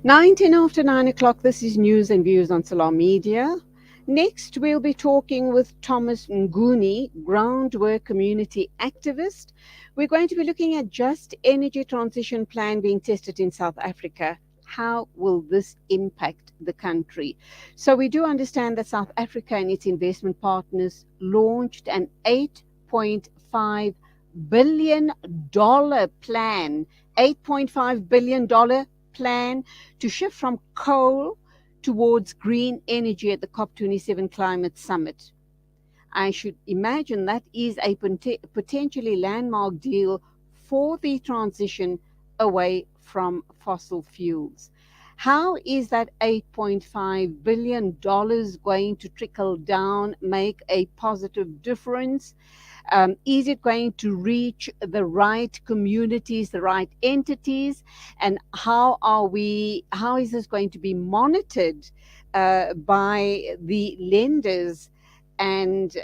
19 after 9 o'clock, this is News and Views on Salam Media. Next, we'll be talking with Thomas Nguni, groundwork community activist. We're going to be looking at just energy transition plan being tested in South Africa. How will this impact the country? So we do understand that South Africa and its investment partners launched an $8.5 billion plan, $8.5 billion plan to shift from coal towards green energy at the COP27 climate summit. I should imagine that is a potentially landmark deal for the transition away from fossil fuels. How is that $8.5 billion going to trickle down, make a positive difference? Is it going to reach the right communities, the right entities? And how is this going to be monitored by the lenders? And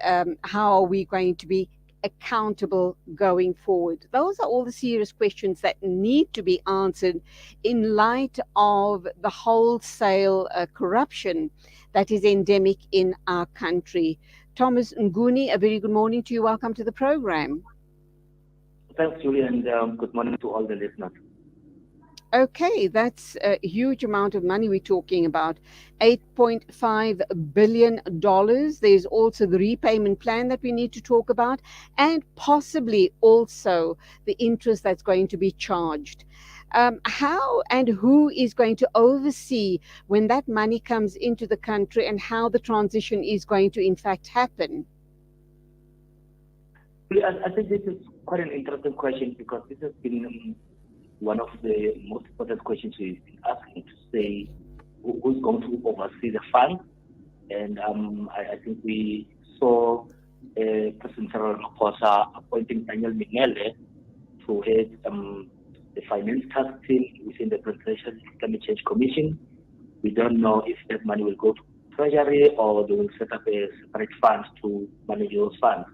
how are we going to be accountable going forward? Those are all the serious questions that need to be answered in light of the wholesale corruption that is endemic in our country. Thomas Nguni, a very good morning to you. Welcome to the program. Thanks, Julie, and good morning to all the listeners. Okay, that's a huge amount of money we're talking about. $8.5 billion. There's also the repayment plan that we need to talk about, and possibly also the interest that's going to be charged. How and who is going to oversee when that money comes into the country, and how the transition is going to in fact happen? I think this is quite an interesting question because this has been one of the most important questions we've been asking, to say who's going to oversee the fund. And I think we saw President Cyril Ramaphosa appointing Daniel Mingele to head the finance task team within the Presidential Climate Change Commission. We don't know if that money will go to Treasury or they will set up a separate fund to manage those funds.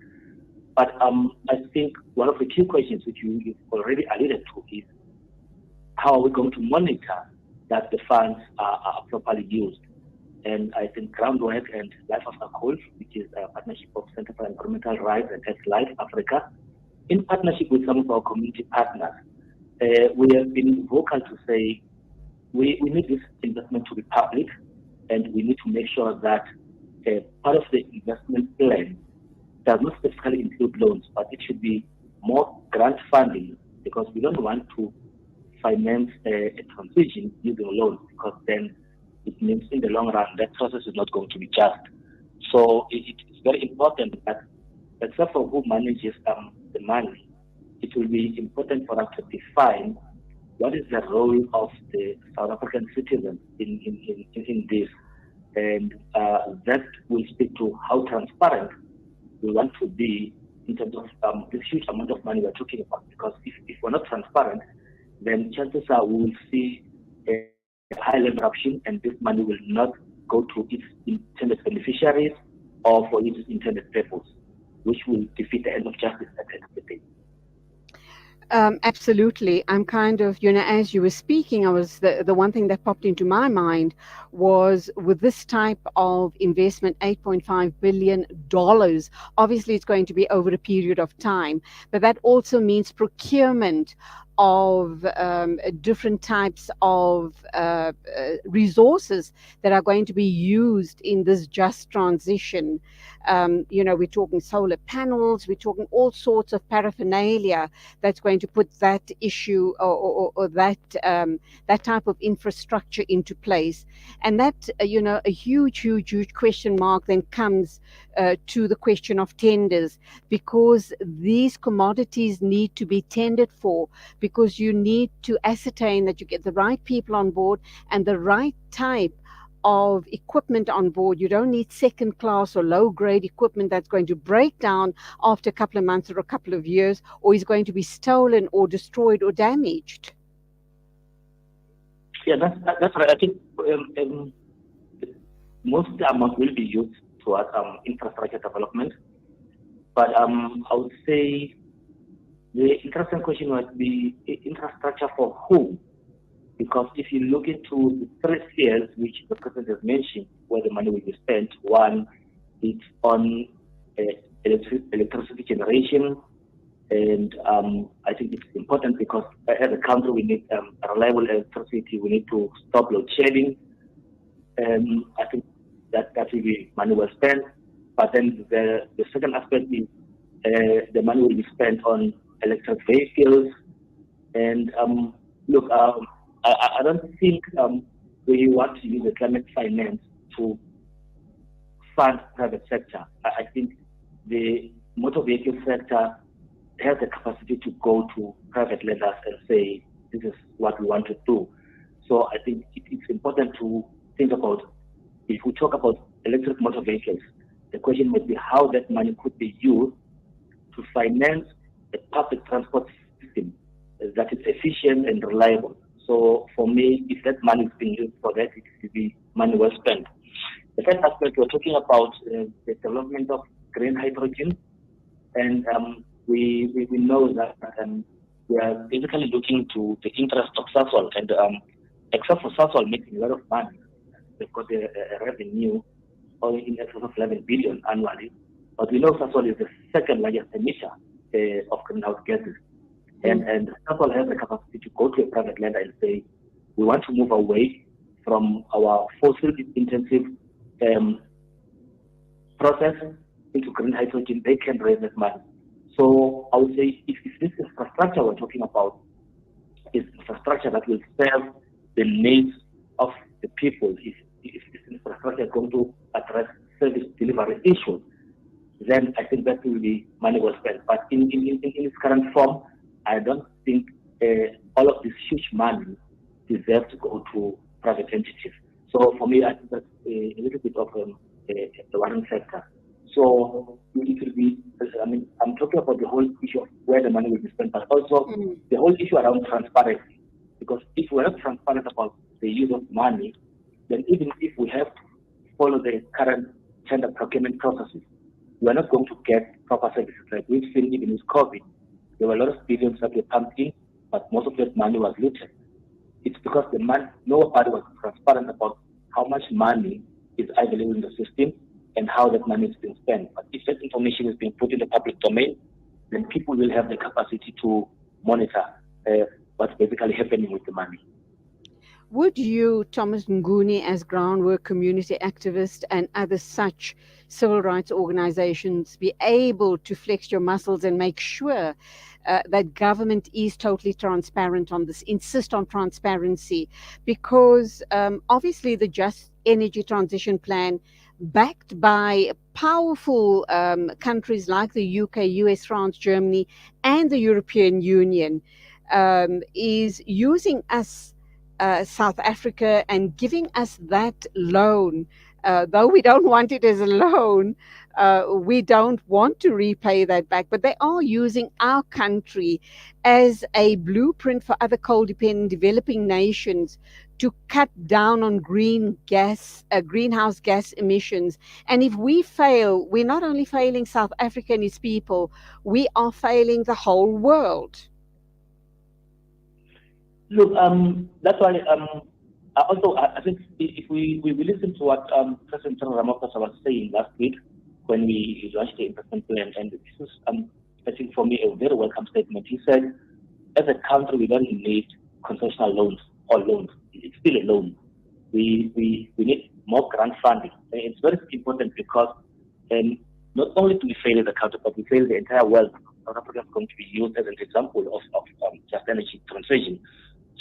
But I think one of the key questions which you've already alluded to is how are we going to monitor that the funds are properly used? And I think Groundwork and Life After Coal, which is a partnership of Center for Environmental Rights and Health Life Africa, in partnership with some of our community partners, we have been vocal to say we need this investment to be public, and we need to make sure that part of the investment plan does not specifically include loans, but it should be more grant funding, because we don't want to finance a transition using loans, because then it means in the long run that process is not going to be just. So it's very important that, except for who manages the money, it will be important for us to define what is the role of the South African citizens in this, and that will speak to how transparent we want to be in terms of this huge amount of money we're talking about. Because if we're not transparent, then chances are we will see a high level of corruption, and this money will not go to its intended beneficiaries or for its intended purpose, which will defeat the end of justice at the end of the day. Absolutely. I'm kind of, as you were speaking, I was the one thing that popped into my mind was, with this type of investment, $8.5 billion, obviously it's going to be over a period of time, but that also means procurement of different types of resources that are going to be used in this just transition. We're talking solar panels, we're talking all sorts of paraphernalia that's going to put that issue or that type of infrastructure into place. And that, a huge question mark then comes to the question of tenders, because these commodities need to be tendered for, because you need to ascertain that you get the right people on board and the right type of equipment on board. You don't need second class or low grade equipment that's going to break down after a couple of months or a couple of years, or is going to be stolen or destroyed or damaged. Yeah, that's right. I think most of the amount will be used towards infrastructure development, but I would say the interesting question would be infrastructure for who? Because if you look into the three spheres which the president has mentioned, where the money will be spent, one, it's on uh, electricity generation, and I think it's important because as a country we need reliable electricity. We need to stop load shedding. I think that will be money well spent. But then the second aspect is the money will be spent on electric vehicles. And look, I don't think we want to use the climate finance to fund private sector. I think the motor vehicle sector has the capacity to go to private lenders and say, this is what we want to do. So I think it's important to think about, if we talk about electric motor vehicles, the question would be how that money could be used to finance a public transport system that is efficient and reliable. So for me, if that money is being used for that, it should be money well spent. The first aspect, we're talking about the development of green hydrogen, and we know that we are basically looking to the interest of Sasol, and except for Sasol making a lot of money, they've got a revenue in excess of 11 billion annually. But we know Sasol is the second largest emitter of greenhouse gases. And Sasol has the capacity to go to a private lender and say, we want to move away from our fossil-intensive process into green hydrogen. They can raise that money. So I would say if this infrastructure we're talking about is infrastructure that will serve the needs of the people, if this infrastructure is going to address service delivery issues, then I think that will be money well spent. But in its current form, I don't think all of this huge money deserves to go to private entities. So for me, I think that's a little bit of a worrying factor. So it will be, I mean, I'm talking about the whole issue of where the money will be spent, but also the whole issue around transparency. Because if we're not transparent about the use of money, then even if we have to follow the current tender procurement processes, we're not going to get proper services. Like we've seen even with COVID, there were a lot of billions that were pumped in, but most of that money was looted. It's because the money, nobody was transparent about how much money is available in the system and how that money is being spent. But if that information is being put in the public domain, then people will have the capacity to monitor what's basically happening with the money. Would you, Thomas Nguni, as groundwork community activist and other such civil rights organizations, be able to flex your muscles and make sure that government is totally transparent on this, insist on transparency? Because obviously the Just Energy Transition Plan, backed by powerful countries like the UK, US, France, Germany, and the European Union, is using us, South Africa, and giving us that loan. Though we don't want it as a loan, we don't want to repay that back, but they are using our country as a blueprint for other coal-dependent developing nations to cut down on greenhouse gas emissions. And if we fail, we're not only failing South Africa and its people, we are failing the whole world. Look, that's why I think if we listen to what President Ramaphosa was saying last week when we launched the investment plan, and this is, I think for me, a very welcome statement. He said, as a country, we don't need concessional loans or loans. It's still a loan. We need more grant funding. And it's very important because not only do we fail as a country, but we fail the entire world. South Africa is going to be used as an example of just energy transition.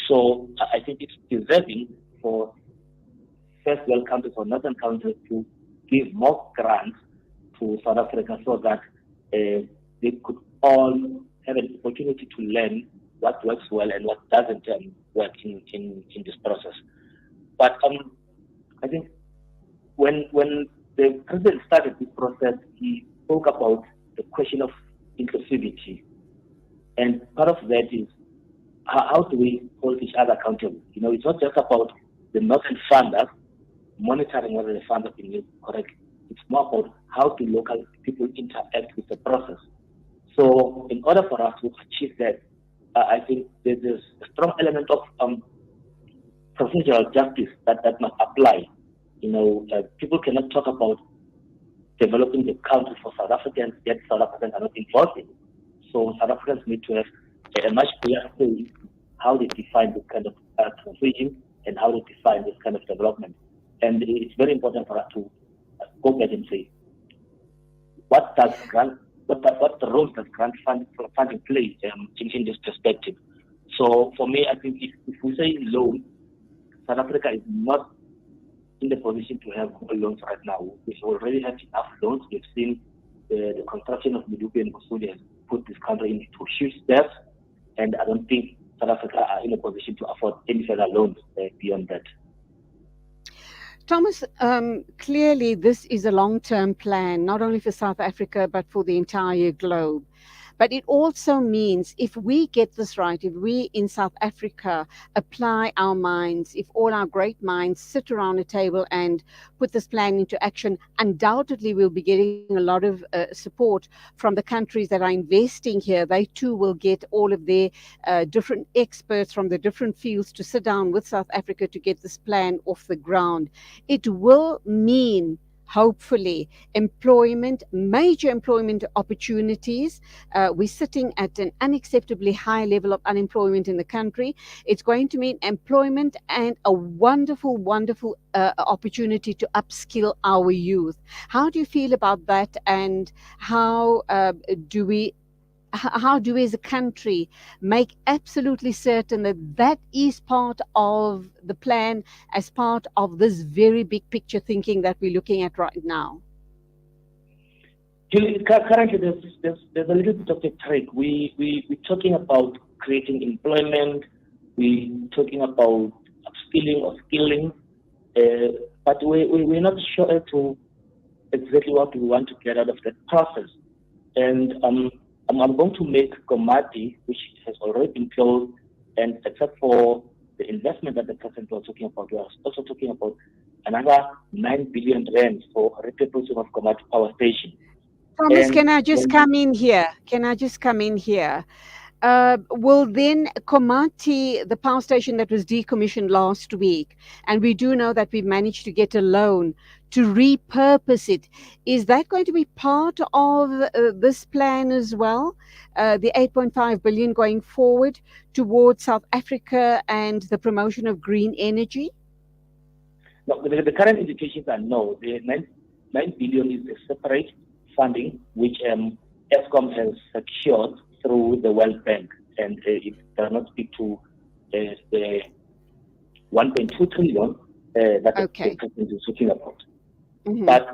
So I think it's deserving for first world countries or northern countries to give more grants to South Africa so that they could all have an opportunity to learn what works well and what doesn't work in this process. But I think when the president started this process, he spoke about the question of inclusivity. And part of that is how do we hold each other accountable? You know, it's not just about the northern funders monitoring whether the funds are being used correctly. It's more about how do local people interact with the process. So in order for us to achieve that, I think there's a strong element of procedural justice that must apply. People cannot talk about developing the country for South Africans, yet South Africans are not involved in it. So South Africans need to have a much clearer say how they define this kind of transition and how they define this kind of development. And it's very important for us to go back and say, what the role does funding play in this perspective? So for me, I think if we say loan, South Africa is not in the position to have loans right now. We already have enough loans. We've seen the construction of Medupi and Kusudi has put this country into huge steps, and I don't think South Africa are in a position to afford any further loans beyond that. Thomas, clearly this is a long-term plan, not only for South Africa, but for the entire globe. But it also means if we get this right, if we in South Africa apply our minds, if all our great minds sit around a table and put this plan into action, undoubtedly we'll be getting a lot of support from the countries that are investing here. They too will get all of their different experts from the different fields to sit down with South Africa to get this plan off the ground. It will mean hopefully employment, major employment opportunities. We're sitting at an unacceptably high level of unemployment in the country. It's going to mean employment and a wonderful, wonderful opportunity to upskill our youth. How do you feel about that, and how do we as a country make absolutely certain that that is part of the plan, as part of this very big picture thinking that we're looking at right now? Currently, there's a little bit of a trick. We're talking about creating employment, we're talking about upskilling or skilling, but we're not sure as to exactly what we want to get out of that process. And I'm going to make Komati, which has already been closed, and except for the investment that the president was talking about, we are also talking about another 9 billion rand for repurposing of Komati Power Station. Thomas, can I just come in here? Will then Komati, the power station that was decommissioned last week, and we do know that we've managed to get a loan to repurpose it, is that going to be part of this plan as well? The 8.5 billion going forward towards South Africa and the promotion of green energy? No, the current indications are no. The 9 billion is a separate funding which Eskom has secured through the World Bank, and it does not speak to the 1.2 trillion that the president is talking about. Mm-hmm. But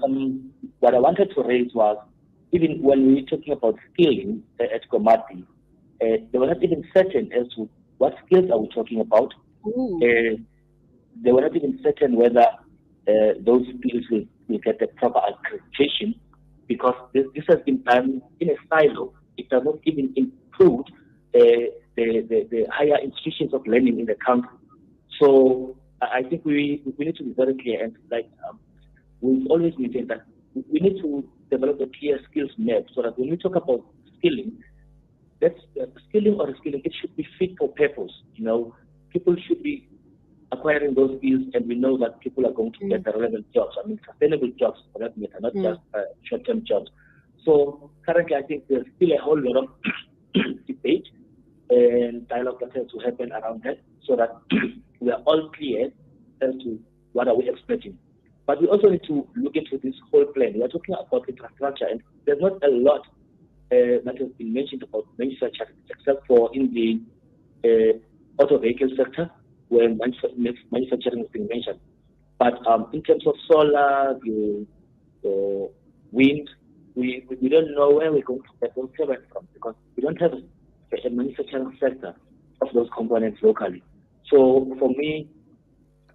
what I wanted to raise was, even when we were talking about skilling at Komati, they were not even certain as to what skills are we talking about. They were not even certain whether those skills will get the proper accreditation, because this has been done in a silo. It does not even include the higher institutions of learning in the country. So I think we need to be very clear, and we've always maintained that we need to develop a clear skills map, so that when we talk about skilling, that's skilling or reskilling, it should be fit for purpose. People should be acquiring those skills, and we know that people are going to get the relevant jobs. I mean, sustainable jobs for that matter, not just short-term jobs. So currently, I think there's still a whole lot of debate and dialogue that has to happen around that, so that we are all clear as to what are we expecting. But we also need to look into this whole plan. We are talking about infrastructure, and there's not a lot that has been mentioned about manufacturing, except for in the auto vehicle sector, where manufacturing has been mentioned. But in terms of solar, wind, we don't know where we're going to get those turbines from, because we don't have a manufacturing sector of those components locally. So for me,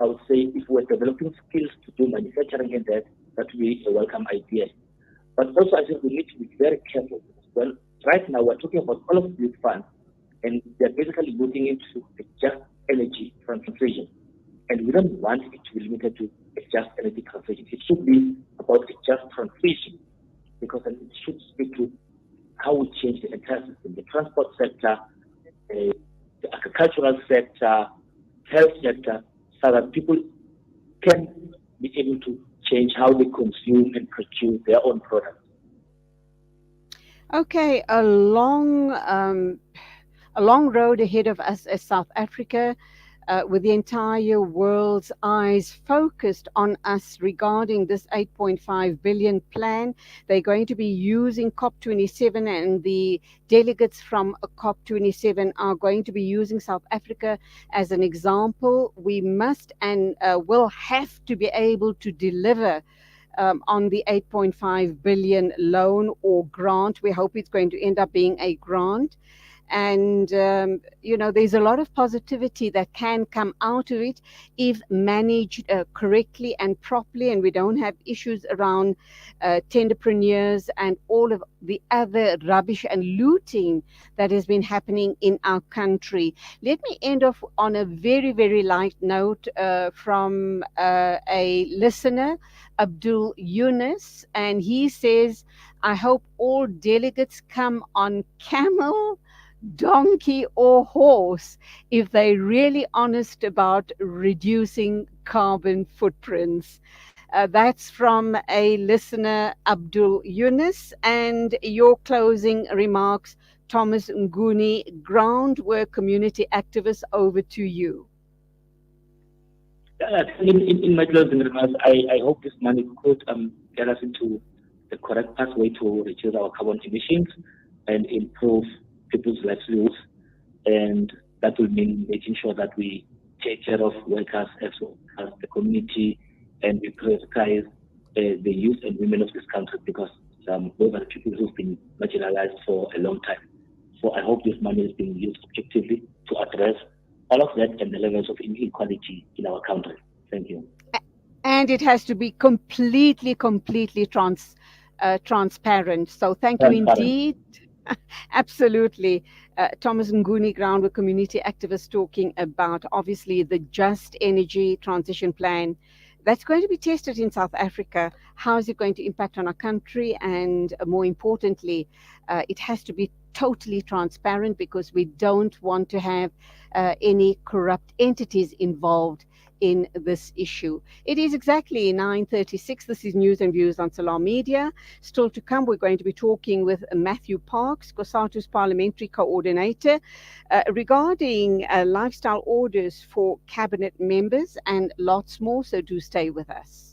I would say if we're developing skills to do manufacturing in that would be a welcome idea. But also I think we need to be very careful. Well, right now we're talking about all of these funds, and they're basically looking into a just energy transition. And we don't want it to be limited to a just energy transition. It should be about a just transition, because it should speak to how we change the entire system, the transport sector, the agricultural sector, health sector, so that people can be able to change how they consume and produce their own products. Okay, a long road ahead of us as South Africa, with the entire world's eyes focused on us regarding this 8.5 billion plan. They're going to be using COP27, and the delegates from COP27 are going to be using South Africa as an example. We must and will have to be able to deliver on the 8.5 billion loan or grant. We hope it's going to end up being a grant. And, there's a lot of positivity that can come out of it if managed correctly and properly, and we don't have issues around tenderpreneurs and all of the other rubbish and looting that has been happening in our country. Let me end off on a very, very light note from a listener, Abdul Yunus, and he says, I hope all delegates come on camel, donkey, or horse if they're really honest about reducing carbon footprints. That's from a listener, Abdul Yunus. And your closing remarks, Thomas Nguni, groundwork community activist, over to you. In my closing remarks, I hope this money could get us into the correct pathway to reduce our carbon emissions and improve people's livelihoods, and that will mean making sure that we take care of workers as well as the community, and we prioritize the youth and women of this country, because those are the people who've been marginalized for a long time. So I hope this money is being used objectively to address all of that and the levels of inequality in our country. Thank you. And it has to be completely transparent. So thank you indeed. Absolutely. Thomas Nguni, groundwork community activist, talking about obviously the just energy transition plan that's going to be tested in South Africa. How is it going to impact on our country? And more importantly, it has to be totally transparent, because we don't want to have any corrupt entities involved in this issue. It is exactly 9:36. This is News and Views on Salam Media. Still to come, we're going to be talking with Matthew Parks, COSATU's parliamentary coordinator, regarding lifestyle orders for cabinet members and lots more. So do stay with us.